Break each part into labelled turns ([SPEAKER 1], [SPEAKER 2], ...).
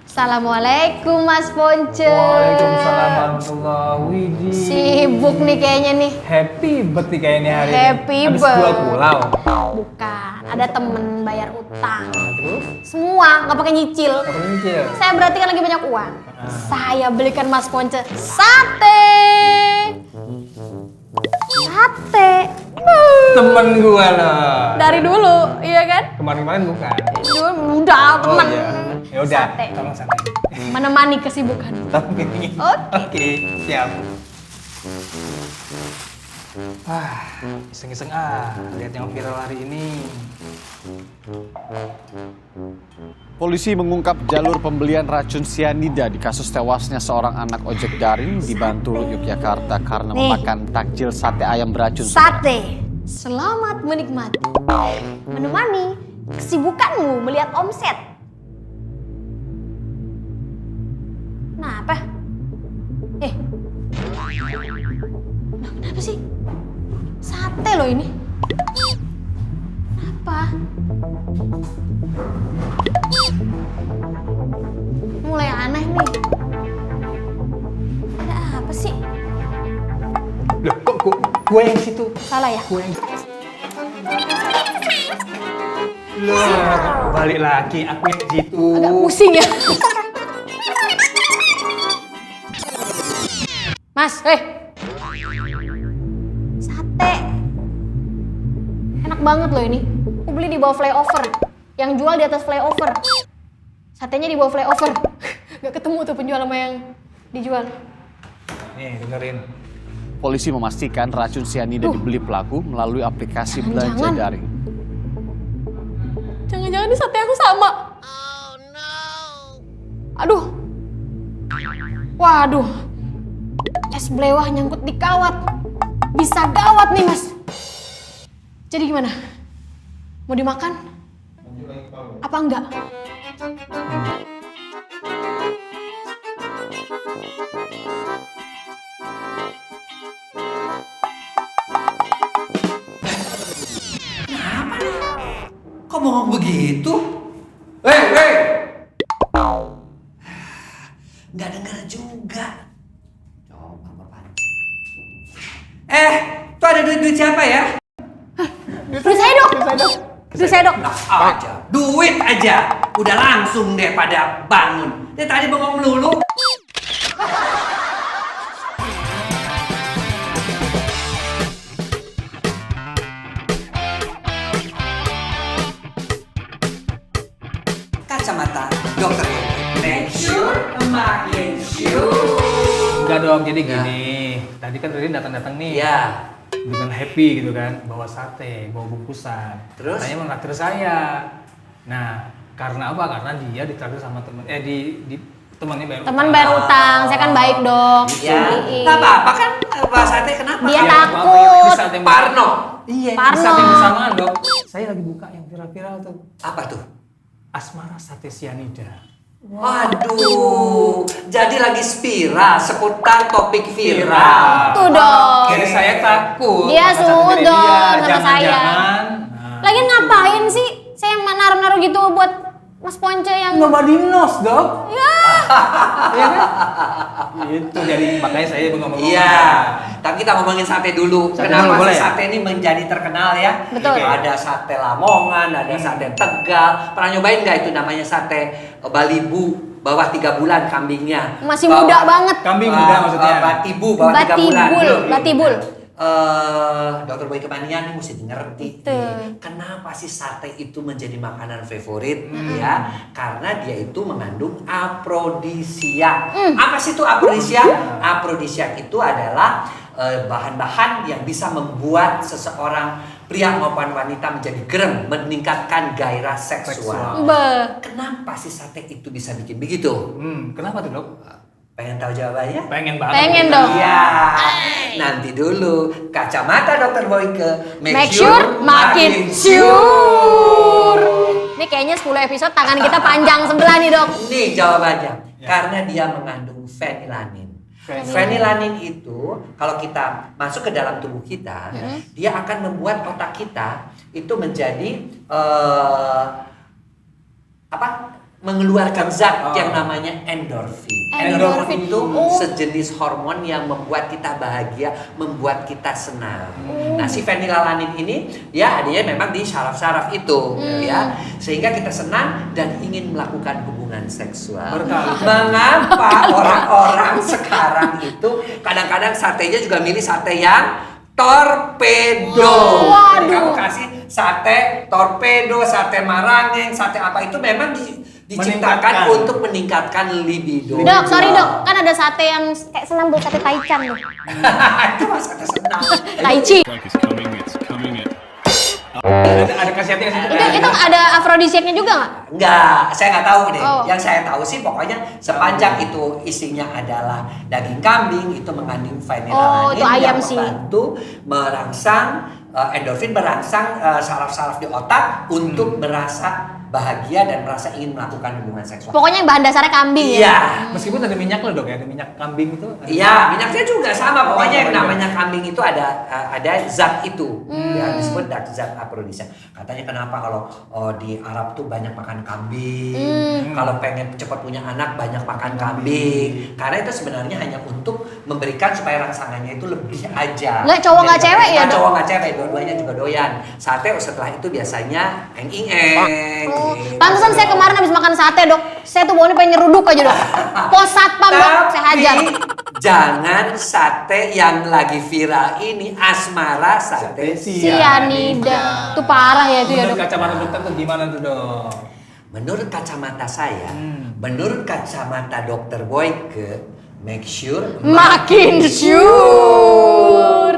[SPEAKER 1] Assalamualaikum Mas Ponce.
[SPEAKER 2] Waalaikumsalam warahmatullahi wabarakatuh.
[SPEAKER 1] Sibuk nih kayaknya nih.
[SPEAKER 2] Happy bet nih kayaknya hari ini.
[SPEAKER 1] Happy
[SPEAKER 2] Habis
[SPEAKER 1] bet.
[SPEAKER 2] jual pulau.
[SPEAKER 1] Bukan, ada temen bayar utang.
[SPEAKER 2] Terus?
[SPEAKER 1] Semua, nggak pakai nyicil.
[SPEAKER 2] Apa nyicil?
[SPEAKER 1] Saya berarti kan lagi banyak uang. Saya belikan Mas Ponce sate. Sate.
[SPEAKER 2] Temen gua loh.
[SPEAKER 1] Dari dulu, iya kan?
[SPEAKER 2] Kemarin-kemarin bukan.
[SPEAKER 1] Dulu udah temen.
[SPEAKER 2] iya. Ya udah,
[SPEAKER 1] Sate.
[SPEAKER 2] tolong sate.
[SPEAKER 1] Menemani kesibukan.
[SPEAKER 2] Oke.
[SPEAKER 1] Oke.
[SPEAKER 2] Oke, siap. Iseng-iseng lihat yang viral hari ini.
[SPEAKER 3] Polisi mengungkap jalur pembelian racun sianida di kasus tewasnya seorang anak ojek daring di Bantul, Yogyakarta karena
[SPEAKER 1] Nih.
[SPEAKER 3] memakan takjil sate ayam beracun.
[SPEAKER 1] Sate. Selamat menikmati. Menemani kesibukanmu melihat omset. Kenapa? Kenapa sih? Sate loh ini. Kenapa? Mulai aneh nih. Ada apa sih?
[SPEAKER 2] Loh, kok gua yang situ?
[SPEAKER 1] Salah ya?
[SPEAKER 2] Gua yang Loh, balik lagi aku yang situ.
[SPEAKER 1] Agak pusing ya. Mas, sate. Enak banget loh ini. Aku beli di bawah flyover. Yang jual di atas flyover. Satenya di bawah flyover. Gak ketemu tuh penjual sama yang dijual.
[SPEAKER 2] Nih, dengerin.
[SPEAKER 3] Polisi memastikan racun sianida dibeli pelaku melalui aplikasi belanja
[SPEAKER 1] Jangan-jangan.
[SPEAKER 3] daring.
[SPEAKER 1] Jangan-jangan ini sate aku sama. Aduh. Waduh. Es belewah nyangkut di kawat. Bisa gawat nih, Mas. Jadi gimana? Mau dimakan? Apa enggak?
[SPEAKER 4] Kok bengong begitu? Hei! Nggak dengar juga. Coba Bapak. Tuh ada duit siapa ya?
[SPEAKER 1] Duit saya, Dok. Duit saya, Dok.
[SPEAKER 4] Nah aja, duit aja. Udah langsung deh pada bangun. Dia tadi bengong melulu. Kacamata dokter. Make sure makin sure.
[SPEAKER 2] Enggak dong, jadi gini. Tadi kan Ririn datang-datang nih.
[SPEAKER 4] Iya.
[SPEAKER 2] Dengan happy gitu kan, bawa sate, bawa bungkusan.
[SPEAKER 4] Terus?
[SPEAKER 2] Katanya menraktir saya. Nah, karena apa? Karena dia ditraktir sama temen, di temannya bayar
[SPEAKER 1] Teman bayar utang, saya kan baik, Dok.
[SPEAKER 4] Ya,
[SPEAKER 1] Beliin.
[SPEAKER 4] nggak apa-apa kan? Bahas sate kenapa?
[SPEAKER 1] Dia
[SPEAKER 2] Iya,
[SPEAKER 1] takut.
[SPEAKER 2] apa-apa, di saat yang
[SPEAKER 4] Parno.
[SPEAKER 2] Iya,
[SPEAKER 1] Parno.
[SPEAKER 2] di saat yang bersamaan dok. Saya lagi buka yang viral-viral tuh.
[SPEAKER 4] Apa tuh?
[SPEAKER 2] Asmara sate sianida.
[SPEAKER 4] Waduh, jadi lagi spiral seputar topik viral.
[SPEAKER 1] Tuh, Dok.
[SPEAKER 2] Jadi saya takut.
[SPEAKER 1] Dia
[SPEAKER 2] makan sate dari
[SPEAKER 1] sudon
[SPEAKER 2] dia.
[SPEAKER 1] sama saya.
[SPEAKER 2] Jangan-jangan.
[SPEAKER 1] Lagian ngapain sih? Saya naruh-naruh gitu buat Mas Ponce yang...
[SPEAKER 2] Nobody knows dok.
[SPEAKER 1] Ya.
[SPEAKER 2] Iya kan? Itu jadi makanya saya ngomong.
[SPEAKER 4] Iya, tapi kita ngomongin sate dulu.
[SPEAKER 2] Sate
[SPEAKER 4] Kenapa
[SPEAKER 2] dulu, boleh
[SPEAKER 4] sih
[SPEAKER 2] ya?
[SPEAKER 4] sate ini menjadi terkenal ya?
[SPEAKER 1] Betul.
[SPEAKER 4] Oke. Ada sate Lamongan, ada sate Tegal. Pernah nyobain nggak itu namanya sate Balibu? Bawah 3 bulan kambingnya.
[SPEAKER 1] Masih muda banget.
[SPEAKER 2] Kambing muda maksudnya.
[SPEAKER 4] Batibu bawah 3 bulan.
[SPEAKER 1] Batibul.
[SPEAKER 4] Dokter Boy Kemanian ini mesti ngerti
[SPEAKER 1] Betul.
[SPEAKER 4] nih, kenapa sih sate itu menjadi makanan favorit ya? Karena dia itu mengandung afrodisiak. Apa sih itu afrodisiak? Afrodisiak itu adalah bahan-bahan yang bisa membuat seseorang pria maupun wanita menjadi gerem, meningkatkan gairah seksual. Kenapa sih sate itu bisa bikin begitu?
[SPEAKER 2] Kenapa tuh dok?
[SPEAKER 4] Pengen tahu jawabannya?
[SPEAKER 2] Pengen banget.
[SPEAKER 1] Pengen dong.
[SPEAKER 4] Iya, nanti dulu kacamata dokter Boyke.
[SPEAKER 1] Make sure makin sure. Ini kayaknya 10 episode tangan kita panjang sebelah nih, Dok.
[SPEAKER 4] Nih jawabannya,
[SPEAKER 2] Ya.
[SPEAKER 4] karena dia mengandung fenilanin. Fenilanin itu kalau kita masuk ke dalam tubuh kita, dia akan membuat otak kita itu menjadi apa? mengeluarkan zat yang namanya endorfin.
[SPEAKER 1] Endorfin.
[SPEAKER 4] Itu sejenis hormon yang membuat kita bahagia, membuat kita senang. Nah, si fenilalanin ini ya adanya memang di saraf-saraf itu ya. Sehingga kita senang dan ingin melakukan hubungan seksual. Mengapa orang-orang sekarang itu kadang-kadang satenya juga milih sate yang torpedo. Jadi kamu kasih sate torpedo, sate marangeng, sate apa itu memang diciptakan untuk meningkatkan libido.
[SPEAKER 1] Dok, sorry dok, kan ada sate yang kayak senam buat sate taichan tuh.
[SPEAKER 4] Itu mah sate senam.
[SPEAKER 1] Taichi.
[SPEAKER 2] Ada khasiatnya sih.
[SPEAKER 1] Itu ada afrodisiaknya juga nggak?
[SPEAKER 4] Enggak, saya nggak tahu deh.
[SPEAKER 1] Oh.
[SPEAKER 4] Yang saya tahu sih pokoknya sepanjang itu isinya adalah daging kambing itu mengandung
[SPEAKER 1] Oh,
[SPEAKER 4] fenilalanin
[SPEAKER 1] itu ayam
[SPEAKER 4] yang
[SPEAKER 1] sih.
[SPEAKER 4] membantu merangsang endorfin, merangsang saraf-saraf di otak untuk merasa bahagia dan merasa ingin melakukan hubungan seksual.
[SPEAKER 1] Pokoknya yang bahan dasarnya kambing
[SPEAKER 4] Iya.
[SPEAKER 1] ya.
[SPEAKER 2] Meskipun ada minyak loh dok ya, ada minyak kambing itu.
[SPEAKER 4] Iya, minyaknya juga sama. Pokoknya yang
[SPEAKER 2] juga.
[SPEAKER 4] namanya kambing itu ada zat itu, ya disebut zat afrodisiak. Katanya kenapa kalau di Arab tuh banyak makan kambing, kalau pengen cepat punya anak banyak makan kambing. Karena itu sebenarnya hanya untuk memberikan supaya rangsangannya itu lebih aja.
[SPEAKER 1] Nggak cowok nggak
[SPEAKER 4] Jadi,
[SPEAKER 1] cewek ya,
[SPEAKER 4] nggak
[SPEAKER 1] Dok?
[SPEAKER 4] cowok nggak cewek, dua-duanya juga doyan. Sate setelah itu biasanya eng-ing-eng. gitu.
[SPEAKER 1] Pantesan saya kemarin habis makan sate dok. Saya tuh baunya pengen nyeruduk aja dok. Pos satpam dok, saya hajar.
[SPEAKER 4] Jangan sate yang lagi viral ini asmara sate
[SPEAKER 1] Sianida. Itu parah ya itu ya
[SPEAKER 2] Menurut
[SPEAKER 1] dok.
[SPEAKER 2] kacamata dokter tuh gimana tuh dok?
[SPEAKER 4] Menurut kacamata saya, menurut kacamata dokter Boyke, make sure
[SPEAKER 1] Makin sure.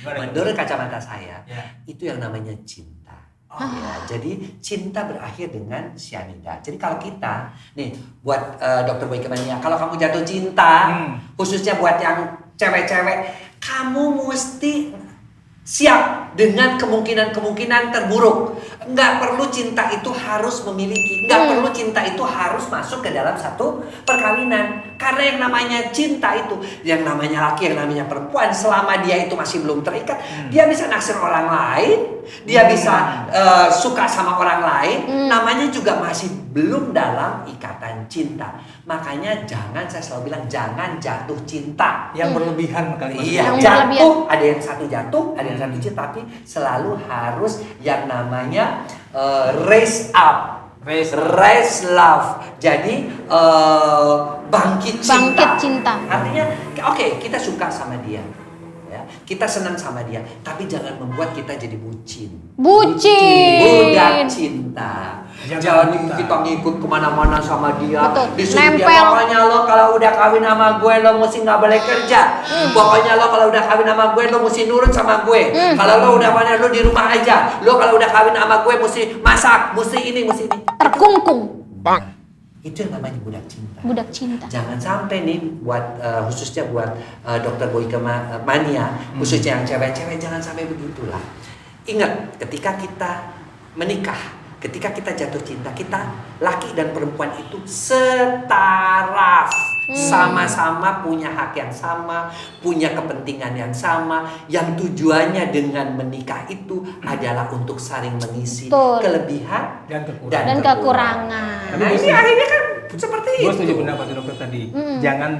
[SPEAKER 4] menurut kacamata saya,
[SPEAKER 2] Ya.
[SPEAKER 4] itu yang namanya cinta. Ya, jadi cinta berakhir dengan sianida. Jadi kalau kita, nih buat dokter Boyke Mania, kalau kamu jatuh cinta, khususnya buat yang cewek-cewek, kamu mesti siap dengan kemungkinan-kemungkinan terburuk. Nggak perlu cinta itu harus memiliki, nggak perlu cinta itu harus masuk ke dalam satu perkawinan. Karena yang namanya cinta itu, yang namanya laki, yang namanya perempuan, selama dia itu masih belum terikat, dia bisa naksir orang lain, dia bisa suka sama orang lain, namanya juga masih belum dalam ikatan cinta. Makanya jangan, saya selalu bilang jangan jatuh cinta.
[SPEAKER 2] Yang berlebihan kali ini.
[SPEAKER 4] Iya,
[SPEAKER 1] Yang
[SPEAKER 4] jatuh,
[SPEAKER 1] berlebihan.
[SPEAKER 4] ada yang satu jatuh, ada yang satu cinta, tapi selalu harus yang namanya raise up, raise love. Jadi bangkit cinta.
[SPEAKER 1] Bangkit cinta.
[SPEAKER 4] Artinya, oke, kita suka sama dia, ya, kita senang sama dia, tapi jangan membuat kita jadi bucin. Budak cinta.
[SPEAKER 2] Jangan
[SPEAKER 4] Jadi
[SPEAKER 2] buta.
[SPEAKER 4] kita ngikut kemana-mana sama dia.
[SPEAKER 1] Betul.
[SPEAKER 4] Disuruh dia,
[SPEAKER 1] Nempel.
[SPEAKER 4] pokoknya lo kalau udah kawin sama gue lo mesti nggak boleh kerja. Pokoknya lo kalau udah kawin sama gue lo mesti nurut sama gue. Kalau lo udah mana lo di rumah aja. Lo kalau udah kawin sama gue mesti masak, mesti ini, mesti ini.
[SPEAKER 1] Terkungkung.
[SPEAKER 4] Itu yang namanya budak cinta.
[SPEAKER 1] Budak cinta.
[SPEAKER 4] Jangan sampai nih buat khususnya buat dokter Boyke Mania, khususnya yang cewek-cewek, jangan sampai begitulah. Ingat, ketika kita menikah, ketika kita jatuh cinta, kita laki dan perempuan itu setaraf, sama-sama punya hak yang sama, punya kepentingan yang sama, yang tujuannya dengan menikah itu adalah untuk saling mengisi
[SPEAKER 1] Betul.
[SPEAKER 4] kelebihan
[SPEAKER 2] Dan kekurangan.
[SPEAKER 1] Dan kekurangan.
[SPEAKER 4] Nah ini akhirnya kan seperti
[SPEAKER 2] Gue
[SPEAKER 4] itu.
[SPEAKER 2] setuju pendapat dokter tadi. Jangan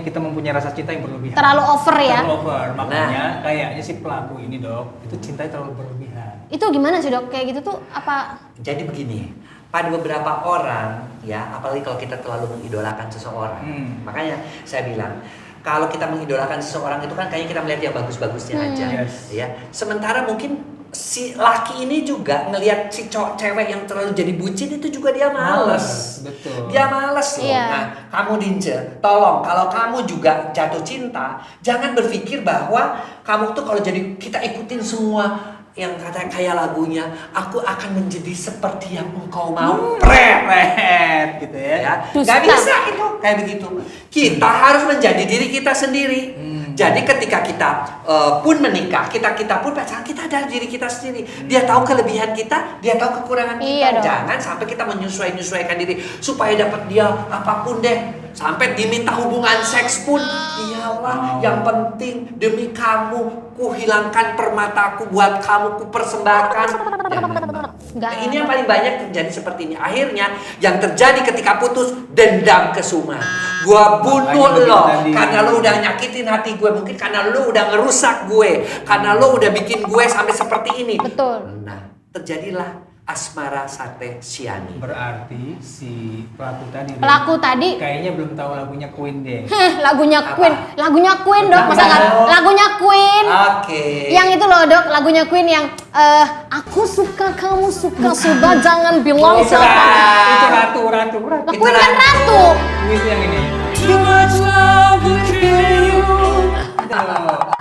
[SPEAKER 2] kita mempunyai rasa cinta yang berlebihan.
[SPEAKER 1] Terlalu over ya.
[SPEAKER 2] Terlalu over. Makanya kayaknya si pelaku ini dok, itu cintanya terlalu berlebihan.
[SPEAKER 1] Itu gimana sih dok? Kayak gitu tuh apa?
[SPEAKER 4] Jadi begini, pada beberapa orang ya, apalagi kalau kita terlalu mengidolakan seseorang, makanya saya bilang kalau kita mengidolakan seseorang itu kan kayaknya kita melihat yang bagus-bagusnya aja,
[SPEAKER 2] Yes.
[SPEAKER 4] ya. Sementara mungkin si laki ini juga ngelihat si cewek yang terlalu jadi bucin itu juga dia males.
[SPEAKER 2] Betul.
[SPEAKER 4] Dia males loh.
[SPEAKER 1] Iya.
[SPEAKER 4] Nah, kamu Dince, tolong kalau kamu juga jatuh cinta, jangan berpikir bahwa kamu tuh kalau jadi kita ikutin semua yang kata kayak lagunya, aku akan menjadi seperti yang engkau mau.
[SPEAKER 2] Pret gitu ya.
[SPEAKER 4] Ya,
[SPEAKER 1] Dusta.
[SPEAKER 4] nggak bisa itu kayak begitu. Kita harus menjadi diri kita sendiri. Jadi ketika kita pun menikah, kita pun pacaran, kita adalah diri kita sendiri. Dia tahu kelebihan kita, dia tahu kekurangan kita.
[SPEAKER 1] Iya dong.
[SPEAKER 4] Jangan sampai kita menyesuaikan diri supaya dapat dia apapun deh. Sampai diminta hubungan seks pun, iyalah. Yang penting demi kamu, ku hilangkan permataku buat kamu, ku persembahkan. Jangan mau.
[SPEAKER 1] Nggak.
[SPEAKER 4] Nah, ini yang paling banyak terjadi seperti ini. Akhirnya yang terjadi ketika putus, dendam kesumat. Gua bunuh
[SPEAKER 2] Makanya
[SPEAKER 4] lo
[SPEAKER 2] tadi.
[SPEAKER 4] karena lo udah nyakitin hati gue. Mungkin karena lo udah ngerusak gue. Karena lo udah bikin gue sampai seperti ini.
[SPEAKER 1] Betul.
[SPEAKER 4] Nah, terjadilah asmara sate siani.
[SPEAKER 2] Berarti si pelaku tadi kayaknya belum tahu lagunya Queen deh.
[SPEAKER 1] Lagunya
[SPEAKER 4] Apa?
[SPEAKER 1] Queen. Lagunya Queen, Dok. Masa nggak?
[SPEAKER 4] Tahu.
[SPEAKER 1] Lagunya Queen.
[SPEAKER 4] Oke.
[SPEAKER 1] Yang itu loh, Dok. Lagunya Queen yang aku suka, kamu suka, sudah jangan bilang
[SPEAKER 2] Itu
[SPEAKER 1] siapa.
[SPEAKER 2] ratu.
[SPEAKER 1] Lah,
[SPEAKER 4] Itu
[SPEAKER 1] Queen kan ratu.
[SPEAKER 2] Itu yang ini.
[SPEAKER 4] Too much love will kill you.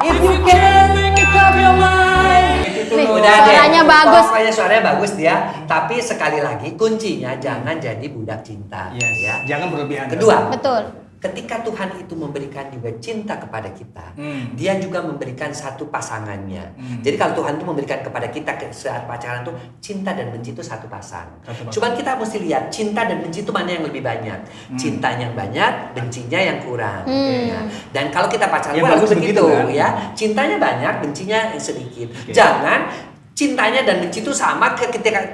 [SPEAKER 4] If you can make up your mind. Itu
[SPEAKER 1] Nih,
[SPEAKER 4] udah deh.
[SPEAKER 1] suaranya bagus.
[SPEAKER 4] Pokoknya suaranya bagus dia. Tapi sekali lagi kuncinya jangan jadi budak cinta.
[SPEAKER 2] Yes.
[SPEAKER 4] Ya.
[SPEAKER 2] Jangan berlebihan.
[SPEAKER 4] Kedua,
[SPEAKER 1] Betul.
[SPEAKER 4] ketika Tuhan itu memberikan juga cinta kepada kita,
[SPEAKER 2] Hmm.
[SPEAKER 4] Dia juga memberikan satu pasangannya.
[SPEAKER 2] Hmm.
[SPEAKER 4] Jadi kalau Tuhan itu memberikan kepada kita saat pacaran tuh cinta dan benci itu satu pasang.
[SPEAKER 2] Satu pasang.
[SPEAKER 4] Cuman kita mesti lihat cinta dan benci itu mana yang lebih banyak. Cintanya yang banyak, bencinya yang kurang. Ya. Dan kalau kita pacaran
[SPEAKER 2] Yang
[SPEAKER 4] harus
[SPEAKER 2] bagus
[SPEAKER 4] begitu
[SPEAKER 2] begitu, kan?
[SPEAKER 4] ya. Cintanya banyak, bencinya sedikit.
[SPEAKER 2] Oke.
[SPEAKER 4] Jangan cintanya dan benci itu sama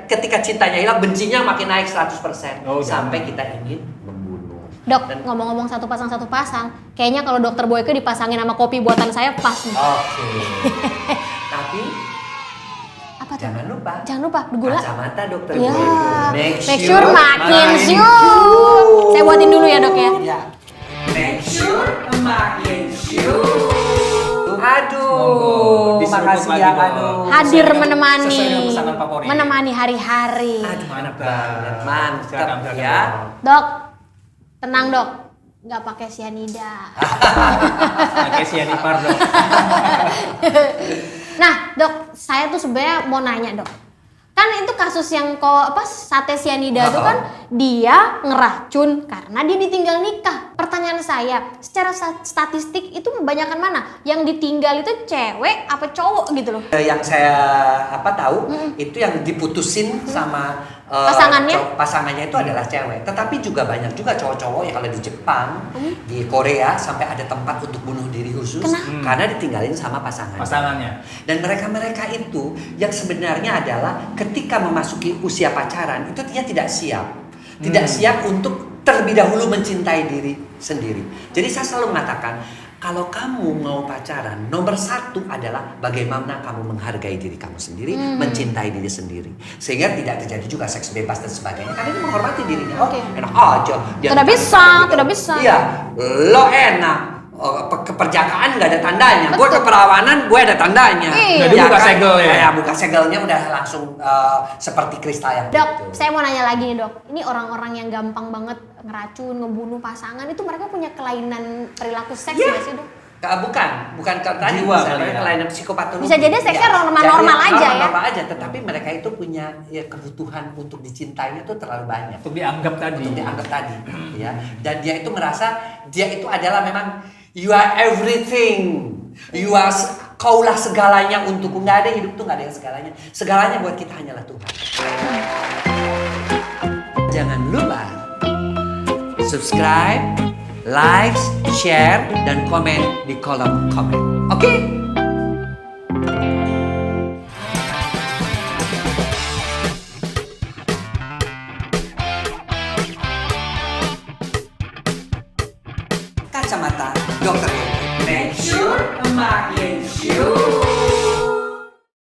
[SPEAKER 4] ketika cintanya hilang, bencinya makin naik 100%.
[SPEAKER 2] Oh,
[SPEAKER 4] sampai
[SPEAKER 2] jangan.
[SPEAKER 4] kita ingin membunuh.
[SPEAKER 1] Dok,
[SPEAKER 4] Dan-
[SPEAKER 1] ngomong-ngomong satu pasang, kayaknya kalau Dokter Boyke dipasangin sama kopi buatan saya pas nih.
[SPEAKER 4] Oke. Tapi
[SPEAKER 1] Apa tuh?
[SPEAKER 4] jangan lupa
[SPEAKER 1] gula.
[SPEAKER 4] kacamata dokter
[SPEAKER 1] Ya,
[SPEAKER 4] Boyke.
[SPEAKER 1] make sure makin sure. Saya buatin dulu ya, Dok ya.
[SPEAKER 4] Ya. Make sure makin sure. Aduh,
[SPEAKER 2] Monggo, diseruput
[SPEAKER 4] makasih
[SPEAKER 2] lagi
[SPEAKER 4] ya,
[SPEAKER 2] dong.
[SPEAKER 4] aduh.
[SPEAKER 1] Hadir
[SPEAKER 2] Sesuai dengan
[SPEAKER 1] menemani.
[SPEAKER 2] pesanan favorit.
[SPEAKER 1] Menemani hari-hari.
[SPEAKER 4] Aduh,
[SPEAKER 2] Mantap.
[SPEAKER 4] mantap
[SPEAKER 2] Silakan, silakan,
[SPEAKER 4] ya.
[SPEAKER 2] Dok.
[SPEAKER 1] Dok, tenang, Dok. Nggak pakai sianida.
[SPEAKER 2] Pakai cyanipar dong.
[SPEAKER 1] Nah, Dok, saya tuh sebenarnya mau nanya, Dok. Kan itu kasus yang sate sianida itu kan dia ngeracun karena dia ditinggal nikah. Pertanyaan saya, secara statistik itu kebanyakan mana? Yang ditinggal itu cewek apa cowok gitu loh?
[SPEAKER 4] Yang saya tahu itu yang diputusin sama pasangannya itu adalah cewek. Tetapi juga banyak juga cowok-cowok yang kalau di Jepang, di Korea sampai ada tempat untuk bunuh diri khusus karena ditinggalin sama pasangannya. Dan mereka itu yang sebenarnya adalah ketika memasuki usia pacaran itu dia tidak siap. Tidak siap untuk terlebih dahulu mencintai diri sendiri. Jadi saya selalu mengatakan, kalau kamu mau pacaran, nomor satu adalah bagaimana kamu menghargai diri kamu sendiri, mencintai diri sendiri. Sehingga tidak terjadi juga seks bebas dan sebagainya. Karena ini menghormati dirinya. Oh,
[SPEAKER 1] Oke.
[SPEAKER 4] enak aja. Dia
[SPEAKER 1] Tidak bisa,
[SPEAKER 4] gitu.
[SPEAKER 1] tidak bisa.
[SPEAKER 4] Iya, lo enak. Keperjakaan nggak ada tandanya. Gue keperawanan, gue ada tandanya.
[SPEAKER 1] Iya.
[SPEAKER 2] Jadi buka segel ya?
[SPEAKER 4] Ya, buka segelnya udah langsung seperti kristal yang
[SPEAKER 1] Dok,
[SPEAKER 4] gitu.
[SPEAKER 1] saya mau nanya lagi nih, Dok. Ini orang-orang yang gampang banget ngeracun, ngebunuh pasangan itu mereka punya kelainan perilaku seks
[SPEAKER 4] Iya.
[SPEAKER 1] nggak sih, Dok?
[SPEAKER 4] bukan tadi
[SPEAKER 2] Jiwa
[SPEAKER 4] misalnya
[SPEAKER 2] kali ya.
[SPEAKER 4] kelainan psikopatologi.
[SPEAKER 1] Bisa jadi seksnya normal-normal
[SPEAKER 4] Jadi,
[SPEAKER 1] aja ya.
[SPEAKER 4] normal aja, tetapi mereka itu punya kebutuhan untuk dicintainya itu terlalu banyak.
[SPEAKER 2] Untuk dianggap tadi.
[SPEAKER 4] Untuk dianggap tadi, ya. Dan dia itu merasa dia itu adalah memang you are everything. Kaulah segalanya untukku. Nggak ada hidup tuh nggak ada yang segalanya. Segalanya buat kita hanyalah Tuhan. Jangan lupa subscribe, like, share, dan komen di kolom komen. Oke?